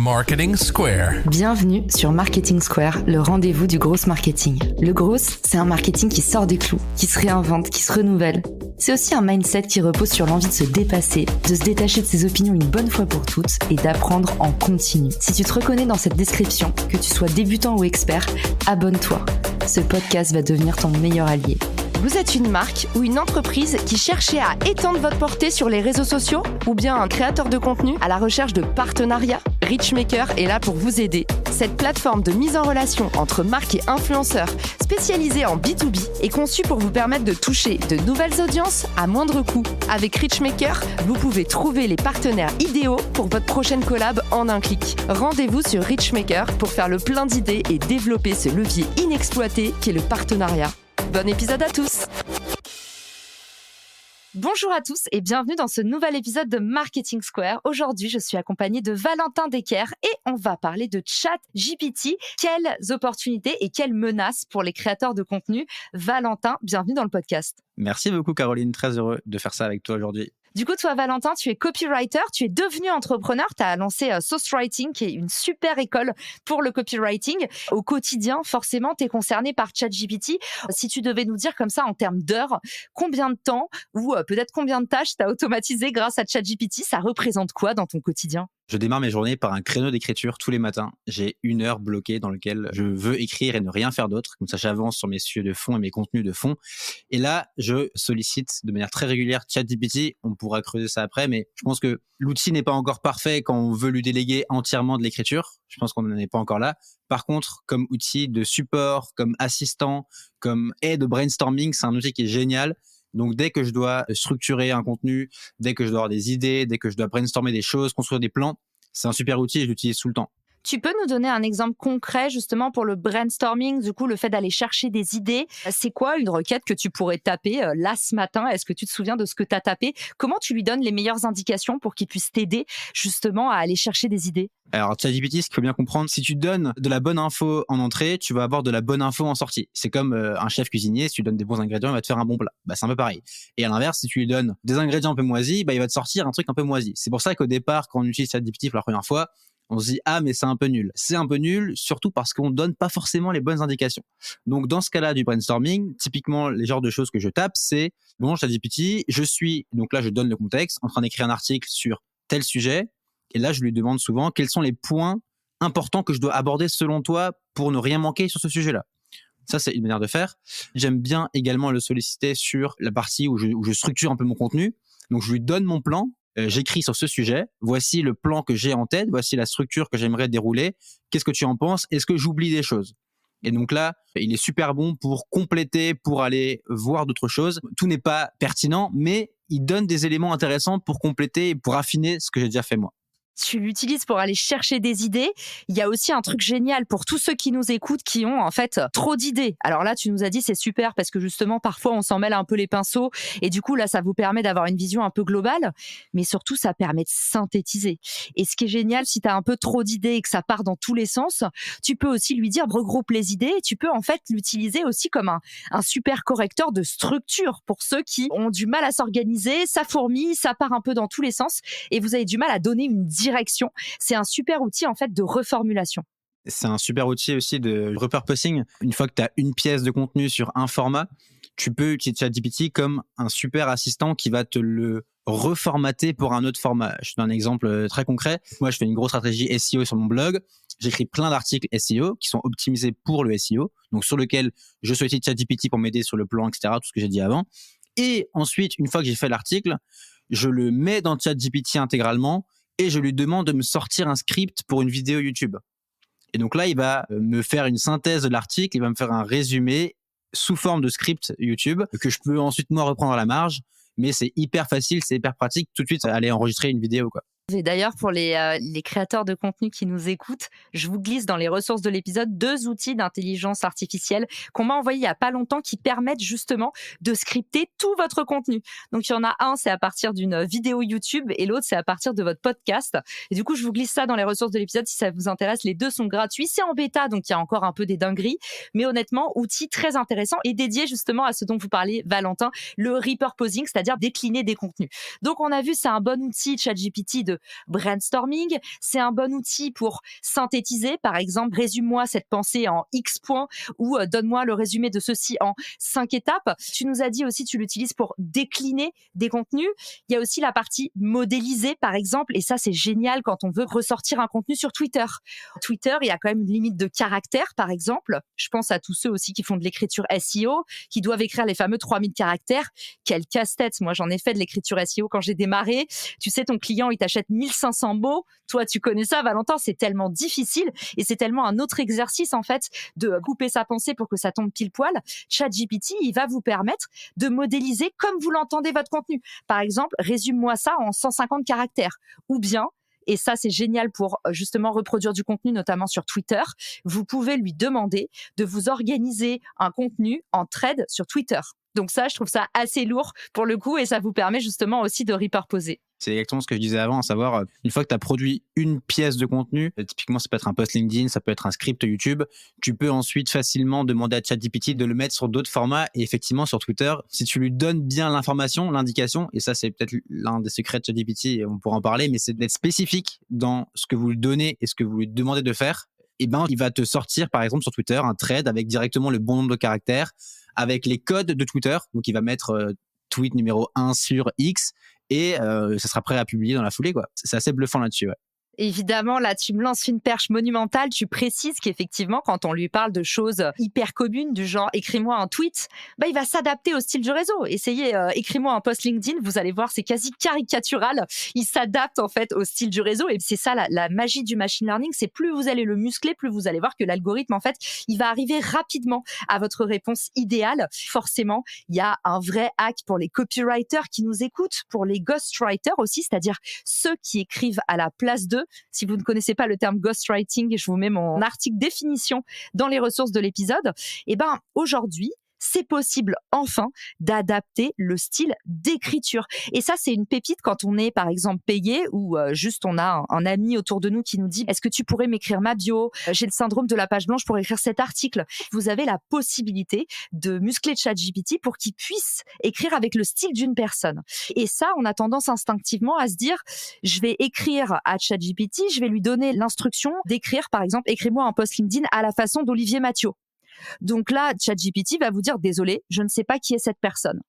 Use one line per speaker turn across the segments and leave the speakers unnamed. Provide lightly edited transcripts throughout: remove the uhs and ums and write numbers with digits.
Marketing Square.
Bienvenue sur Marketing Square, le rendez-vous du gros marketing. Le gros, c'est un marketing qui sort des clous, qui se réinvente, qui se renouvelle. C'est aussi un mindset qui repose sur l'envie de se dépasser, de se détacher de ses opinions une bonne fois pour toutes et d'apprendre en continu. Si tu te reconnais dans cette description, que tu sois débutant ou expert, abonne-toi. Ce podcast va devenir ton meilleur allié. Vous êtes une marque ou une entreprise qui cherchez à étendre votre portée sur les réseaux sociaux ou bien un créateur de contenu à la recherche de partenariats? Richmaker est là pour vous aider. Cette plateforme de mise en relation entre marques et influenceurs spécialisée en B2B est conçue pour vous permettre de toucher de nouvelles audiences à moindre coût. Avec Richmaker, vous pouvez trouver les partenaires idéaux pour votre prochaine collab en un clic. Rendez-vous sur Richmaker pour faire le plein d'idées et développer ce levier inexploité qu'est le partenariat. Bon épisode à tous! Bonjour à tous et bienvenue dans ce nouvel épisode de Marketing Square. Aujourd'hui, je suis accompagnée de Valentin Decker et on va parler de ChatGPT. Quelles opportunités et quelles menaces pour les créateurs de contenu? Valentin, bienvenue dans le podcast.
Merci beaucoup Caroline, très heureux de faire ça avec toi aujourd'hui.
Du coup, toi, Valentin, tu es copywriter, tu es devenu entrepreneur, tu as lancé Sauce Writing, qui est une super école pour le copywriting. Au quotidien, forcément, tu es concerné par ChatGPT. Si tu devais nous dire comme ça, en termes d'heures, combien de temps ou peut-être combien de tâches tu as automatisé grâce à ChatGPT, ça représente quoi dans ton quotidien?
Je démarre mes journées par un créneau d'écriture tous les matins. J'ai 1 heure bloquée dans laquelle je veux écrire et ne rien faire d'autre. Comme ça, j'avance sur mes sujets de fond et mes contenus de fond. Et là, je sollicite de manière très régulière ChatGPT. On pourra creuser ça après, mais je pense que l'outil n'est pas encore parfait quand on veut lui déléguer entièrement de l'écriture. Je pense qu'on n'en est pas encore là. Par contre, comme outil de support, comme assistant, comme aide au brainstorming, c'est un outil qui est génial. Donc, dès que je dois structurer un contenu, dès que je dois avoir des idées, dès que je dois brainstormer des choses, construire des plans, c'est un super outil et je l'utilise tout le temps.
Tu peux nous donner un exemple concret justement pour le brainstorming, du coup le fait d'aller chercher des idées? C'est quoi une requête que tu pourrais taper là ce matin? Est-ce que tu te souviens de ce que tu as tapé? Comment tu lui donnes les meilleures indications pour qu'il puisse t'aider justement à aller chercher des idées?
Alors, ChatGPT, ce qu'il faut bien comprendre, si tu donnes de la bonne info en entrée, tu vas avoir de la bonne info en sortie. C'est comme un chef cuisinier, si tu lui donnes des bons ingrédients, il va te faire un bon plat. C'est un peu pareil. Et à l'inverse, si tu lui donnes des ingrédients un peu moisis, il va te sortir un truc un peu moisi. C'est pour ça qu'au départ, quand on utilise ChatGPT pour la première fois, on se dit « Ah, mais c'est un peu nul ». C'est un peu nul, surtout parce qu'on donne pas forcément les bonnes indications. Donc, dans ce cas-là du brainstorming, typiquement, les genres de choses que je tape, c'est « Bon, ChatGPT, donc là, je donne le contexte, en train d'écrire un article sur tel sujet ». Et là, je lui demande souvent quels sont les points importants que je dois aborder selon toi pour ne rien manquer sur ce sujet-là. Ça, c'est une manière de faire. J'aime bien également le solliciter sur la partie où je structure un peu mon contenu. Donc, je lui donne mon plan. J'écris sur ce sujet. Voici le plan que j'ai en tête. Voici la structure que j'aimerais dérouler. Qu'est-ce que tu en penses? Est-ce que j'oublie des choses? Et donc là, il est super bon pour compléter, pour aller voir d'autres choses. Tout n'est pas pertinent, mais il donne des éléments intéressants pour compléter et pour affiner ce que j'ai déjà fait moi.
Tu l'utilises pour aller chercher des idées. Il y a aussi un truc génial pour tous ceux qui nous écoutent qui ont en fait trop d'idées. Alors là, tu nous as dit c'est super parce que justement parfois on s'en mêle un peu les pinceaux et du coup là ça vous permet d'avoir une vision un peu globale, mais surtout ça permet de synthétiser. Et ce qui est génial, si tu as un peu trop d'idées et que ça part dans tous les sens, tu peux aussi lui dire regroupe les idées et tu peux en fait l'utiliser aussi comme un super correcteur de structure pour ceux qui ont du mal à s'organiser, ça fourmille, ça part un peu dans tous les sens et vous avez du mal à donner une direction. C'est un super outil en fait de reformulation.
C'est un super outil aussi de repurposing. Une fois que tu as une pièce de contenu sur un format, tu peux utiliser ChatGPT comme un super assistant qui va te le reformater pour un autre format. Je te donne un exemple très concret. Moi, je fais une grosse stratégie SEO sur mon blog. J'écris plein d'articles SEO qui sont optimisés pour le SEO, donc sur lequel je sollicite ChatGPT pour m'aider sur le plan, etc., tout ce que j'ai dit avant. Et ensuite, une fois que j'ai fait l'article, je le mets dans ChatGPT intégralement et je lui demande de me sortir un script pour une vidéo YouTube. Et donc là, il va me faire une synthèse de l'article, il va me faire un résumé sous forme de script YouTube que je peux ensuite moi reprendre à la marge. Mais c'est hyper facile, c'est hyper pratique. Tout de suite, aller enregistrer une vidéo, quoi.
Et d'ailleurs, pour les créateurs de contenu qui nous écoutent, je vous glisse dans les ressources de l'épisode 2 outils d'intelligence artificielle qu'on m'a envoyés il n'y a pas longtemps qui permettent justement de scripter tout votre contenu. Donc, il y en a un, c'est à partir d'une vidéo YouTube et l'autre, c'est à partir de votre podcast. Et du coup, je vous glisse ça dans les ressources de l'épisode si ça vous intéresse. Les deux sont gratuits. C'est en bêta, donc il y a encore un peu des dingueries. Mais honnêtement, outil très intéressant et dédié justement à ce dont vous parlez, Valentin, le repurposing, c'est-à-dire décliner des contenus. Donc, on a vu, c'est un bon outil, ChatGPT, de brainstorming. C'est un bon outil pour synthétiser, par exemple, résume-moi cette pensée en X points ou donne-moi le résumé de ceci en 5 étapes. Tu nous as dit aussi, tu l'utilises pour décliner des contenus. Il y a aussi la partie modélisée, par exemple, et ça, c'est génial quand on veut ressortir un contenu sur Twitter. Twitter, il y a quand même une limite de caractères, par exemple. Je pense à tous ceux aussi qui font de l'écriture SEO, qui doivent écrire les fameux 3000 caractères. Quel casse-tête. Moi, j'en ai fait de l'écriture SEO quand j'ai démarré. Tu sais, ton client, il t'achète 1500 mots. Toi, tu connais ça, Valentin, c'est tellement difficile et c'est tellement un autre exercice, en fait, de couper sa pensée pour que ça tombe pile poil. ChatGPT, il va vous permettre de modéliser comme vous l'entendez votre contenu. Par exemple, résume-moi ça en 150 caractères. Ou bien, et ça, c'est génial pour justement reproduire du contenu, notamment sur Twitter. Vous pouvez lui demander de vous organiser un contenu en thread sur Twitter. Donc ça, je trouve ça assez lourd pour le coup et ça vous permet justement aussi de repurposer.
C'est exactement ce que je disais avant, à savoir, une fois que tu as produit une pièce de contenu, typiquement ça peut être un post LinkedIn, ça peut être un script YouTube, tu peux ensuite facilement demander à ChatGPT de le mettre sur d'autres formats. Et effectivement, sur Twitter, si tu lui donnes bien l'information, l'indication, et ça c'est peut-être l'un des secrets de ChatGPT, on pourra en parler, mais c'est d'être spécifique dans ce que vous lui donnez et ce que vous lui demandez de faire. Et ben, il va te sortir, par exemple, sur Twitter, un thread avec directement le bon nombre de caractères, avec les codes de Twitter. Donc, il va mettre tweet numéro 1 sur X et ça sera prêt à publier dans la foulée, quoi. C'est assez bluffant là-dessus, ouais.
Évidemment, là, tu me lances une perche monumentale. Tu précises qu'effectivement, quand on lui parle de choses hyper communes, du genre écris-moi un tweet, il va s'adapter au style du réseau. Essayez, écris-moi un post LinkedIn, vous allez voir, c'est quasi caricatural. Il s'adapte en fait au style du réseau et c'est ça la magie du machine learning. C'est plus vous allez le muscler, plus vous allez voir que l'algorithme, en fait, il va arriver rapidement à votre réponse idéale. Forcément, il y a un vrai hack pour les copywriters qui nous écoutent, pour les ghostwriters aussi, c'est-à-dire ceux qui écrivent à la place d'eux. Si vous ne connaissez pas le terme ghostwriting, je vous mets mon article définition dans les ressources de l'épisode. Aujourd'hui, c'est possible enfin d'adapter le style d'écriture. Et ça, c'est une pépite quand on est, par exemple, payé ou juste on a un ami autour de nous qui nous dit « Est-ce que tu pourrais m'écrire ma bio ? J'ai le syndrome de la page blanche pour écrire cet article. » Vous avez la possibilité de muscler ChatGPT pour qu'il puisse écrire avec le style d'une personne. Et ça, on a tendance instinctivement à se dire « Je vais écrire à ChatGPT, je vais lui donner l'instruction d'écrire, par exemple, écris-moi un post LinkedIn à la façon d'Olivier Mathieu. » Donc là, ChatGPT va vous dire « Désolé, je ne sais pas qui est cette personne. »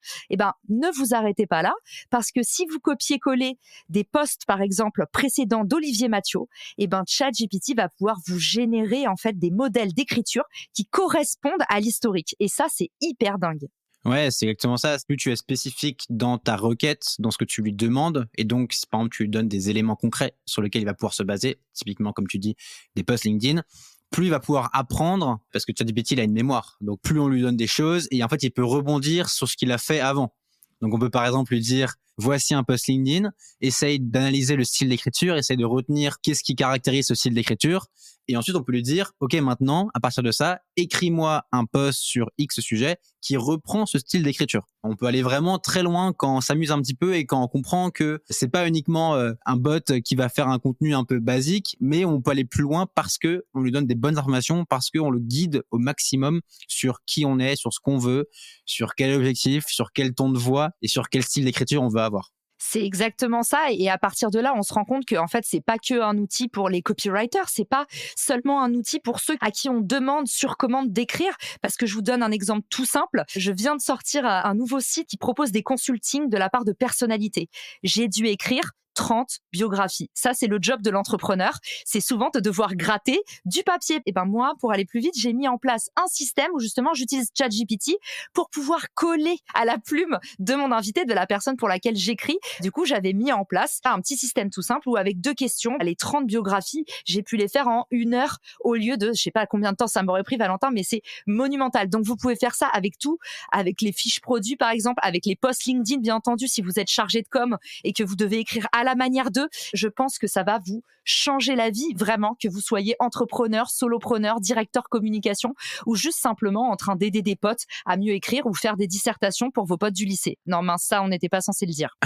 Ne vous arrêtez pas là, parce que si vous copiez-collez des posts, par exemple, précédents d'Olivier Mathieu, ChatGPT va pouvoir vous générer en fait des modèles d'écriture qui correspondent à l'historique. Et ça, c'est hyper dingue.
Ouais, c'est exactement ça. Plus tu es spécifique dans ta requête, dans ce que tu lui demandes, et donc si par exemple tu lui donnes des éléments concrets sur lesquels il va pouvoir se baser, typiquement comme tu dis, des posts LinkedIn, plus il va pouvoir apprendre, parce que ChatGPT il a une mémoire. Donc plus on lui donne des choses, et en fait il peut rebondir sur ce qu'il a fait avant. Donc on peut par exemple lui dire voici un post LinkedIn, essaye d'analyser le style d'écriture, essaye de retenir qu'est-ce qui caractérise ce style d'écriture. Et ensuite, on peut lui dire, OK, maintenant, à partir de ça, écris-moi un post sur X sujet qui reprend ce style d'écriture. On peut aller vraiment très loin quand on s'amuse un petit peu et quand on comprend que c'est pas uniquement un bot qui va faire un contenu un peu basique, mais on peut aller plus loin parce que on lui donne des bonnes informations, parce qu'on le guide au maximum sur qui on est, sur ce qu'on veut, sur quel objectif, sur quel ton de voix et sur quel style d'écriture on veut avoir.
C'est exactement ça. Et à partir de là, on se rend compte que, en fait, c'est pas que un outil pour les copywriters. C'est pas seulement un outil pour ceux à qui on demande sur commande d'écrire. Parce que je vous donne un exemple tout simple. Je viens de sortir un nouveau site qui propose des consultings de la part de personnalités. J'ai dû écrire 30 biographies. Ça, c'est le job de l'entrepreneur. C'est souvent de devoir gratter du papier. Et moi, pour aller plus vite, j'ai mis en place un système où justement, j'utilise ChatGPT pour pouvoir coller à la plume de mon invité, de la personne pour laquelle j'écris. Du coup, j'avais mis en place un petit système tout simple où avec 2 questions, les 30 biographies, j'ai pu les faire en 1 heure au lieu de, je sais pas combien de temps ça m'aurait pris, Valentin, mais c'est monumental. Donc, vous pouvez faire ça avec tout, avec les fiches produits, par exemple, avec les posts LinkedIn, bien entendu, si vous êtes chargé de com et que vous devez écrire à la manière d'eux, je pense que ça va vous changer la vie, vraiment, que vous soyez entrepreneur, solopreneur, directeur communication ou juste simplement en train d'aider des potes à mieux écrire ou faire des dissertations pour vos potes du lycée. Non, mince, ça, on n'était pas censé le dire.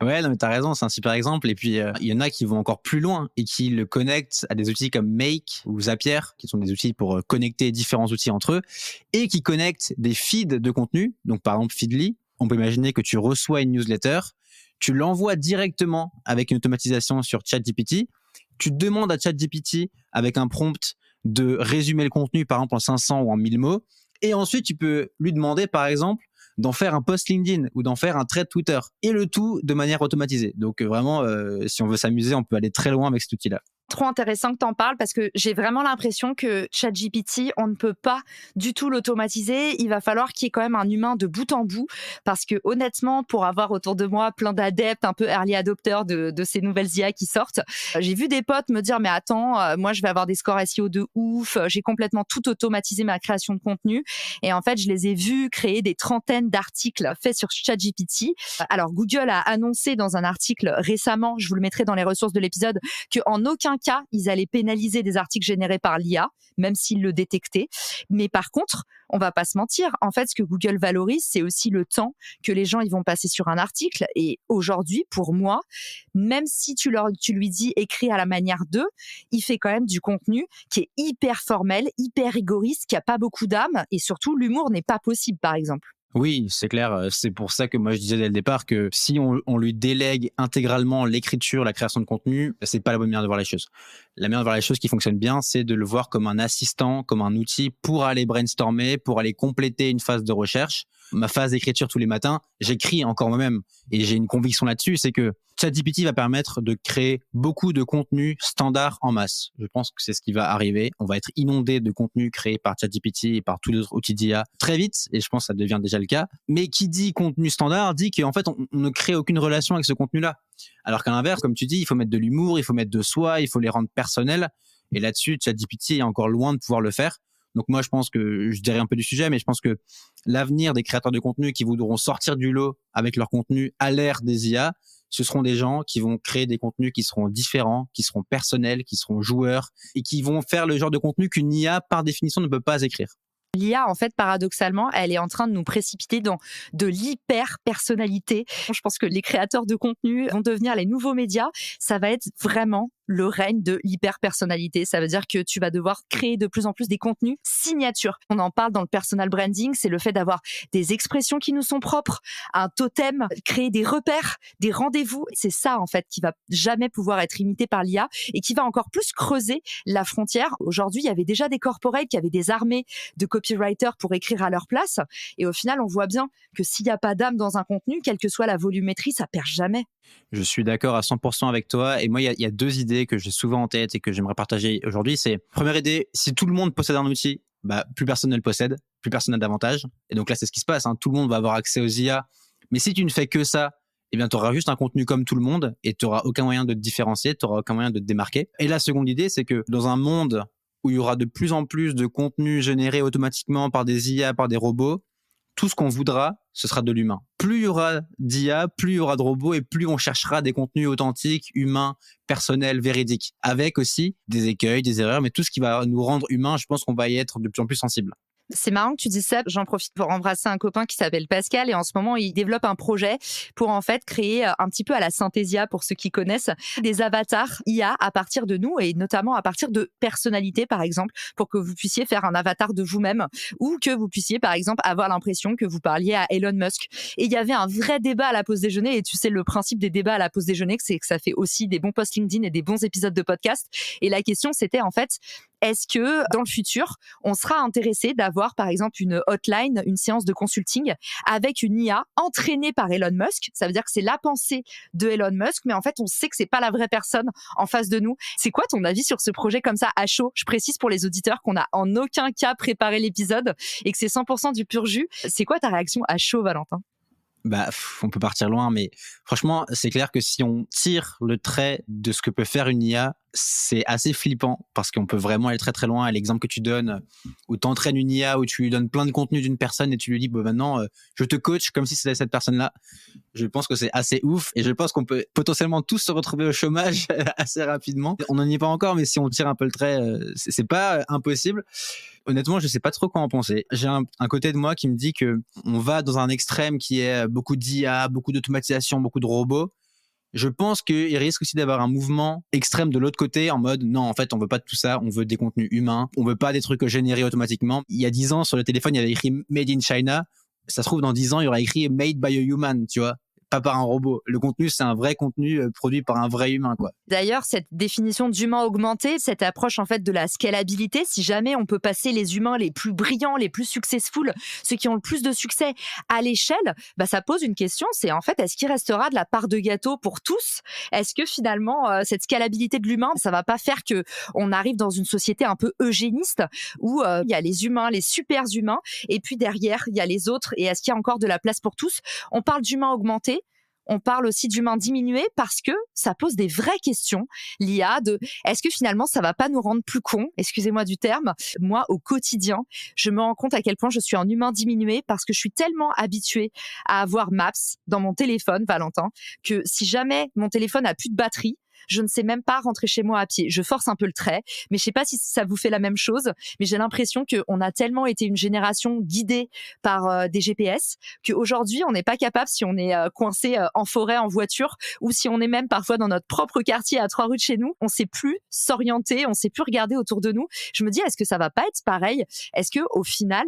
Ouais, non, mais t'as raison, c'est un super exemple. Et puis, il y en a qui vont encore plus loin et qui le connectent à des outils comme Make ou Zapier, qui sont des outils pour connecter différents outils entre eux et qui connectent des feeds de contenu. Donc, par exemple, Feedly, on peut imaginer que tu reçois une newsletter. tu l'envoies directement avec une automatisation sur ChatGPT, tu demandes à ChatGPT avec un prompt de résumer le contenu, par exemple en 500 ou en 1000 mots, et ensuite tu peux lui demander, par exemple, d'en faire un post LinkedIn ou d'en faire un thread Twitter, et le tout de manière automatisée. Donc vraiment, si on veut s'amuser, on peut aller très loin avec cet outil-là.
Trop intéressant que t'en parles parce que j'ai vraiment l'impression que ChatGPT, on ne peut pas du tout l'automatiser. Il va falloir qu'il y ait quand même un humain de bout en bout parce que honnêtement, pour avoir autour de moi plein d'adeptes, un peu early adopteurs de ces nouvelles IA qui sortent, j'ai vu des potes me dire mais attends, moi je vais avoir des scores SEO de ouf, j'ai complètement tout automatisé ma création de contenu et en fait je les ai vus créer des trentaines d'articles faits sur ChatGPT. Alors Google a annoncé dans un article récemment, je vous le mettrai dans les ressources de l'épisode, qu'en aucun cas, ils allaient pénaliser des articles générés par l'IA, même s'ils le détectaient. Mais par contre, on va pas se mentir, en fait, ce que Google valorise, c'est aussi le temps que les gens ils vont passer sur un article. Et aujourd'hui, pour moi, même si tu lui dis écris à la manière d'eux, il fait quand même du contenu qui est hyper formel, hyper rigoriste, qui a pas beaucoup d'âme, et surtout l'humour n'est pas possible, par exemple.
Oui, c'est clair. C'est pour ça que moi je disais dès le départ que si on lui délègue intégralement l'écriture, la création de contenu, c'est pas la bonne manière de voir les choses. La manière de voir les choses qui fonctionne bien, c'est de le voir comme un assistant, comme un outil pour aller brainstormer, pour aller compléter une phase de recherche. Ma phase d'écriture tous les matins, j'écris encore moi-même et j'ai une conviction là-dessus, c'est que ChatGPT va permettre de créer beaucoup de contenu standard en masse. Je pense que c'est ce qui va arriver. On va être inondé de contenu créé par ChatGPT et par tous les autres outils d'IA très vite, et je pense que ça devient déjà le cas. Mais qui dit contenu standard dit qu'en fait, on ne crée aucune relation avec ce contenu-là. Alors qu'à l'inverse, comme tu dis, il faut mettre de l'humour, il faut mettre de soi, il faut les rendre personnels. Et là-dessus, ChatGPT est encore loin de pouvoir le faire. Donc moi, je pense que, je dirais un peu du sujet, mais je pense que l'avenir des créateurs de contenu qui voudront sortir du lot avec leur contenu à l'ère des IA, ce seront des gens qui vont créer des contenus qui seront différents, qui seront personnels, qui seront joueurs et qui vont faire le genre de contenu qu'une IA, par définition, ne peut pas écrire.
L'IA, en fait, paradoxalement, elle est en train de nous précipiter dans de l'hyper-personnalité. Je pense que les créateurs de contenu vont devenir les nouveaux médias. Ça va être vraiment le règne de l'hyper-personnalité. Ça veut dire que tu vas devoir créer de plus en plus des contenus signatures. On en parle dans le personal branding, c'est le fait d'avoir des expressions qui nous sont propres, un totem, créer des repères, des rendez-vous. C'est ça, en fait, qui va jamais pouvoir être imité par l'IA et qui va encore plus creuser la frontière. Aujourd'hui, il y avait déjà des corporates qui avaient des armées de copywriters pour écrire à leur place. Et au final, on voit bien que s'il n'y a pas d'âme dans un contenu, quelle que soit la volumétrie, ça perd jamais.
Je suis d'accord à 100% avec toi. Et moi, il y a deux idées que j'ai souvent en tête et que j'aimerais partager aujourd'hui. C'est, première idée, si tout le monde possède un outil, bah, plus personne ne le possède, plus personne n'a d'avantage. Et donc là, c'est ce qui se passe, hein. Tout le monde va avoir accès aux IA. Mais si tu ne fais que ça, eh bien, tu auras juste un contenu comme tout le monde et tu n'auras aucun moyen de te différencier, tu n'auras aucun moyen de te démarquer. Et la seconde idée, c'est que dans un monde où il y aura de plus en plus de contenu généré automatiquement par des IA, par des robots, tout ce qu'on voudra, ce sera de l'humain. Plus il y aura d'IA, plus il y aura de robots et plus on cherchera des contenus authentiques, humains, personnels, véridiques. Avec aussi des écueils, des erreurs, mais tout ce qui va nous rendre humains, je pense qu'on va y être de plus en plus sensible.
C'est marrant que tu dis ça. J'en profite pour embrasser un copain qui s'appelle Pascal et en ce moment, il développe un projet pour en fait créer un petit peu à la Synthesia, pour ceux qui connaissent, des avatars IA à partir de nous et notamment à partir de personnalités, par exemple, pour que vous puissiez faire un avatar de vous-même ou que vous puissiez, par exemple, avoir l'impression que vous parliez à Elon Musk. Et il y avait un vrai débat à la pause déjeuner et tu sais, le principe des débats à la pause déjeuner, c'est que ça fait aussi des bons posts LinkedIn et des bons épisodes de podcast. Et la question, c'était en fait, est-ce que dans le futur, on sera intéressé d'avoir par exemple une hotline, une séance de consulting avec une IA entraînée par Elon Musk? Ça veut dire que c'est la pensée de Elon Musk, mais en fait on sait que c'est pas la vraie personne en face de nous. C'est quoi ton avis sur ce projet comme ça à chaud? Je précise pour les auditeurs qu'on n'a en aucun cas préparé l'épisode et que c'est 100% du pur jus. C'est quoi ta réaction à chaud, Valentin?
Bah, on peut partir loin, mais franchement, c'est clair que si on tire le trait de ce que peut faire une IA, c'est assez flippant parce qu'on peut vraiment aller très très loin. Et l'exemple que tu donnes, où tu entraînes une IA, où tu lui donnes plein de contenu d'une personne et tu lui dis, bah, maintenant, je te coach comme si c'était cette personne-là. Je pense que c'est assez ouf et je pense qu'on peut potentiellement tous se retrouver au chômage assez rapidement. On n'en y est pas encore, mais si on tire un peu le trait, c'est pas impossible. Honnêtement, je sais pas trop quoi en penser. J'ai un côté de moi qui me dit que on va dans un extrême qui est beaucoup d'IA, beaucoup d'automatisation, beaucoup de robots. Je pense qu'il risque aussi d'avoir un mouvement extrême de l'autre côté en mode non, en fait, on veut pas de tout ça, on veut des contenus humains, on veut pas des trucs générés automatiquement. Il y a 10 ans, sur le téléphone, il y avait écrit Made in China. Ça se trouve, dans 10 ans, il y aura écrit Made by a Human, tu vois. pas par un robot. Le contenu, c'est un vrai contenu produit par un vrai humain, quoi.
D'ailleurs, cette définition d'humain augmenté, cette approche en fait de la scalabilité, si jamais on peut passer les humains les plus brillants, les plus successful, ceux qui ont le plus de succès à l'échelle, ça pose une question, c'est en fait, est-ce qu'il restera de la part de gâteau pour tous? Est-ce que finalement, cette scalabilité de l'humain, ça va pas faire que on arrive dans une société un peu eugéniste où il y a les humains, les super humains, et puis derrière, il y a les autres, et est-ce qu'il y a encore de la place pour tous? On parle d'humain augmenté, on parle aussi d'humain diminué parce que ça pose des vraies questions. L'IA, est-ce que finalement ça va pas nous rendre plus cons? Excusez-moi du terme. Moi, au quotidien, je me rends compte à quel point je suis un humain diminué parce que je suis tellement habituée à avoir Maps dans mon téléphone, Valentin, que si jamais mon téléphone a plus de batterie, je ne sais même pas rentrer chez moi à pied. Je force un peu le trait, mais je sais pas si ça vous fait la même chose, mais j'ai l'impression qu'on a tellement été une génération guidée par des GPS qu'aujourd'hui, on n'est pas capable, si on est coincé en forêt, en voiture, ou si on est même parfois dans notre propre quartier à 3 rues de chez nous, on sait plus s'orienter, on sait plus regarder autour de nous. Je me dis, est-ce que ça va pas être pareil? Est-ce que au final,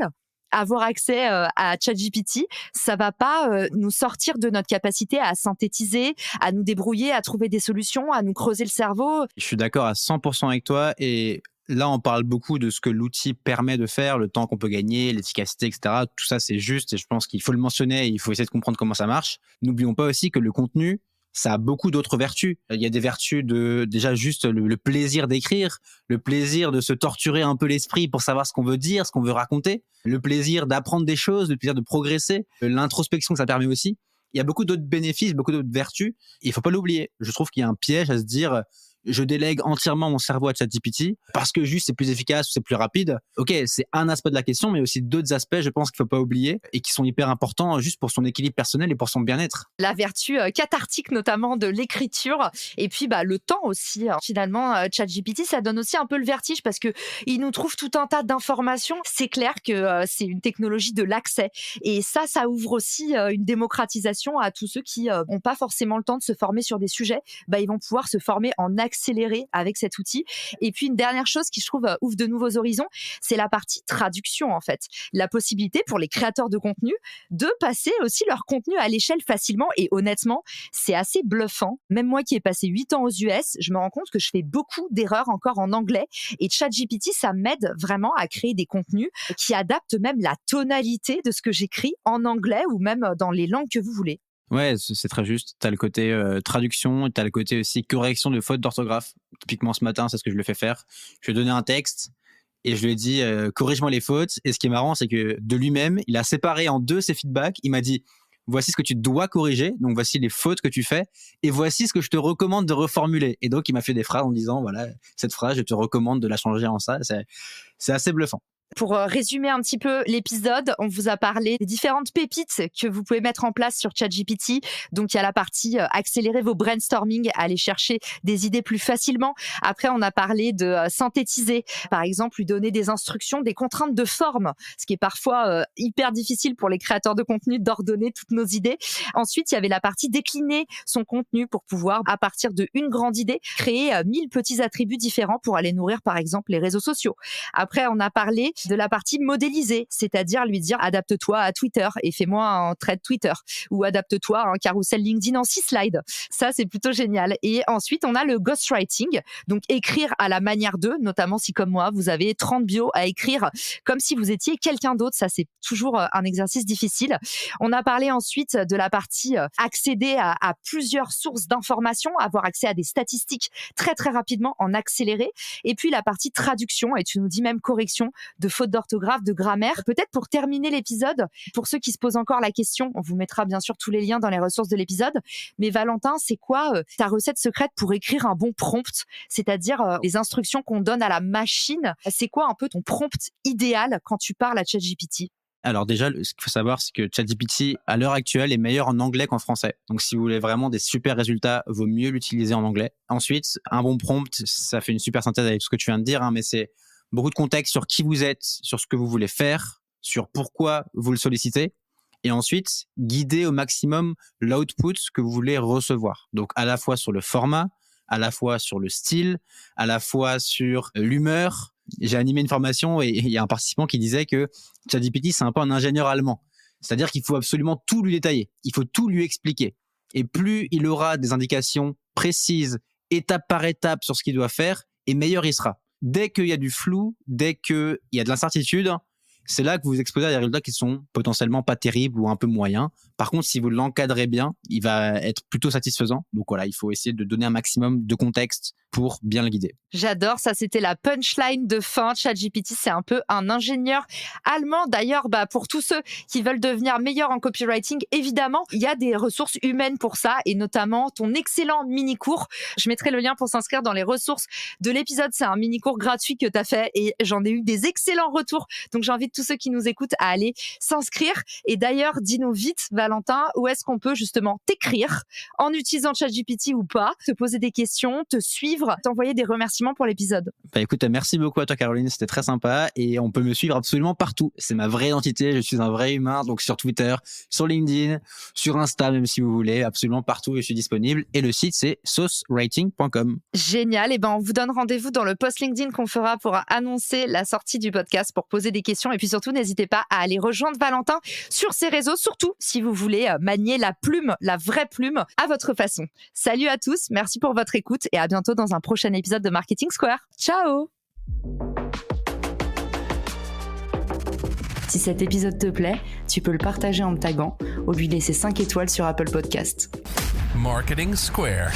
avoir accès à ChatGPT, ça va pas nous sortir de notre capacité à synthétiser, à nous débrouiller, à trouver des solutions, à nous creuser le cerveau?
Je suis d'accord à 100% avec toi et là, on parle beaucoup de ce que l'outil permet de faire, le temps qu'on peut gagner, l'efficacité, etc. Tout ça, c'est juste et je pense qu'il faut le mentionner et il faut essayer de comprendre comment ça marche. N'oublions pas aussi que le contenu, ça a beaucoup d'autres vertus. Il y a des vertus de déjà juste le plaisir d'écrire, le plaisir de se torturer un peu l'esprit pour savoir ce qu'on veut dire, ce qu'on veut raconter, le plaisir d'apprendre des choses, le plaisir de progresser, l'introspection que ça permet aussi. Il y a beaucoup d'autres bénéfices, beaucoup d'autres vertus. Et il faut pas l'oublier. Je trouve qu'il y a un piège à se dire je délègue entièrement mon cerveau à ChatGPT parce que juste c'est plus efficace ou c'est plus rapide. Ok, c'est un aspect de la question, mais aussi d'autres aspects, je pense qu'il faut pas oublier et qui sont hyper importants juste pour son équilibre personnel et pour son bien-être.
La vertu cathartique notamment de l'écriture, et puis le temps aussi. Finalement, ChatGPT, ça donne aussi un peu le vertige parce que il nous trouve tout un tas d'informations. C'est clair que c'est une technologie de l'accès, et ça ouvre aussi une démocratisation à tous ceux qui ont pas forcément le temps de se former sur des sujets. Ils vont pouvoir se former en accéléré avec cet outil. Et puis une dernière chose qui, je trouve, ouvre de nouveaux horizons, c'est la partie traduction en fait. La possibilité pour les créateurs de contenu de passer aussi leur contenu à l'échelle facilement, et honnêtement, c'est assez bluffant. Même moi qui ai passé 8 ans aux US, je me rends compte que je fais beaucoup d'erreurs encore en anglais, et ChatGPT, ça m'aide vraiment à créer des contenus qui adaptent même la tonalité de ce que j'écris en anglais ou même dans les langues que vous voulez.
Ouais, c'est très juste. Tu as le côté traduction, tu as le côté aussi correction de fautes d'orthographe. Typiquement, ce matin, c'est ce que je lui ai fait faire. Je lui ai donné un texte et je lui ai dit corrige-moi les fautes. Et ce qui est marrant, c'est que de lui-même, il a séparé en deux ses feedbacks. Il m'a dit voici ce que tu dois corriger, donc voici les fautes que tu fais, et voici ce que je te recommande de reformuler. Et donc, il m'a fait des phrases en disant voilà, cette phrase, je te recommande de la changer en ça. C'est assez bluffant.
Pour résumer un petit peu l'épisode, on vous a parlé des différentes pépites que vous pouvez mettre en place sur ChatGPT. Donc, il y a la partie accélérer vos brainstorming, aller chercher des idées plus facilement. Après, on a parlé de synthétiser, par exemple, lui donner des instructions, des contraintes de forme, ce qui est parfois hyper difficile pour les créateurs de contenu d'ordonner toutes nos idées. Ensuite, il y avait la partie décliner son contenu pour pouvoir, à partir de une grande idée, créer 1000 petits attributs différents pour aller nourrir, par exemple, les réseaux sociaux. Après, on a parlé de la partie modéliser, c'est-à-dire lui dire adapte-toi à Twitter et fais-moi un thread Twitter, ou adapte-toi à un carrousel LinkedIn en 6 slides. Ça, c'est plutôt génial. Et ensuite, on a le ghostwriting, donc écrire à la manière d'eux, notamment si, comme moi, vous avez 30 bios à écrire comme si vous étiez quelqu'un d'autre. Ça, c'est toujours un exercice difficile. On a parlé ensuite de la partie accéder à plusieurs sources d'informations, avoir accès à des statistiques très, très rapidement en accéléré. Et puis, la partie traduction, et tu nous dis même correction de fautes d'orthographe, de grammaire. Peut-être pour terminer l'épisode, pour ceux qui se posent encore la question, on vous mettra bien sûr tous les liens dans les ressources de l'épisode. Mais Valentin, c'est quoi ta recette secrète pour écrire un bon prompt? C'est-à-dire les instructions qu'on donne à la machine. C'est quoi un peu ton prompt idéal quand tu parles à ChatGPT?
Alors déjà, ce qu'il faut savoir, c'est que ChatGPT, à l'heure actuelle, est meilleur en anglais qu'en français. Donc si vous voulez vraiment des super résultats, vaut mieux l'utiliser en anglais. Ensuite, un bon prompt, ça fait une super synthèse avec ce que tu viens de dire, mais c'est beaucoup de contexte sur qui vous êtes, sur ce que vous voulez faire, sur pourquoi vous le sollicitez. Et ensuite, guider au maximum l'output que vous voulez recevoir. Donc à la fois sur le format, à la fois sur le style, à la fois sur l'humeur. J'ai animé une formation et il y a un participant qui disait que ChatGPT, c'est un peu un ingénieur allemand. C'est-à-dire qu'il faut absolument tout lui détailler. Il faut tout lui expliquer. Et plus il aura des indications précises, étape par étape sur ce qu'il doit faire, et meilleur il sera. Dès qu'il y a du flou, dès qu'il y a de l'incertitude, c'est là que vous vous exposez à des résultats qui sont potentiellement pas terribles ou un peu moyens. Par contre, si vous l'encadrez bien, il va être plutôt satisfaisant. Donc voilà, il faut essayer de donner un maximum de contexte pour bien le guider.
J'adore, ça c'était la punchline de fin. ChatGPT, c'est un peu un ingénieur allemand. D'ailleurs, pour tous ceux qui veulent devenir meilleurs en copywriting, évidemment, il y a des ressources humaines pour ça, et notamment ton excellent mini-cours. Je mettrai le lien pour s'inscrire dans les ressources de l'épisode. C'est un mini-cours gratuit que tu as fait et j'en ai eu des excellents retours. Donc j'invite tous ceux qui nous écoutent à aller s'inscrire. Et d'ailleurs, dis-nous vite, Valentin, où est-ce qu'on peut justement t'écrire en utilisant ChatGPT ou pas, te poser des questions, te suivre, t'envoyer des remerciements pour l'épisode.
Écoute, merci beaucoup à toi Caroline, c'était très sympa et on peut me suivre absolument partout. C'est ma vraie identité, je suis un vrai humain, donc sur Twitter, sur LinkedIn, sur Insta même si vous voulez, absolument partout je suis disponible et le site c'est saucewriting.com.
Génial, et on vous donne rendez-vous dans le post LinkedIn qu'on fera pour annoncer la sortie du podcast, pour poser des questions, et puis surtout n'hésitez pas à aller rejoindre Valentin sur ses réseaux, surtout si vous voulez manier la plume, la vraie plume à votre façon. Salut à tous, merci pour votre écoute et à bientôt dans un prochain épisode de Marketing Square. Ciao! Si cet épisode te plaît, tu peux le partager en me taguant ou lui laisser 5 étoiles sur Apple Podcast.
Marketing Square.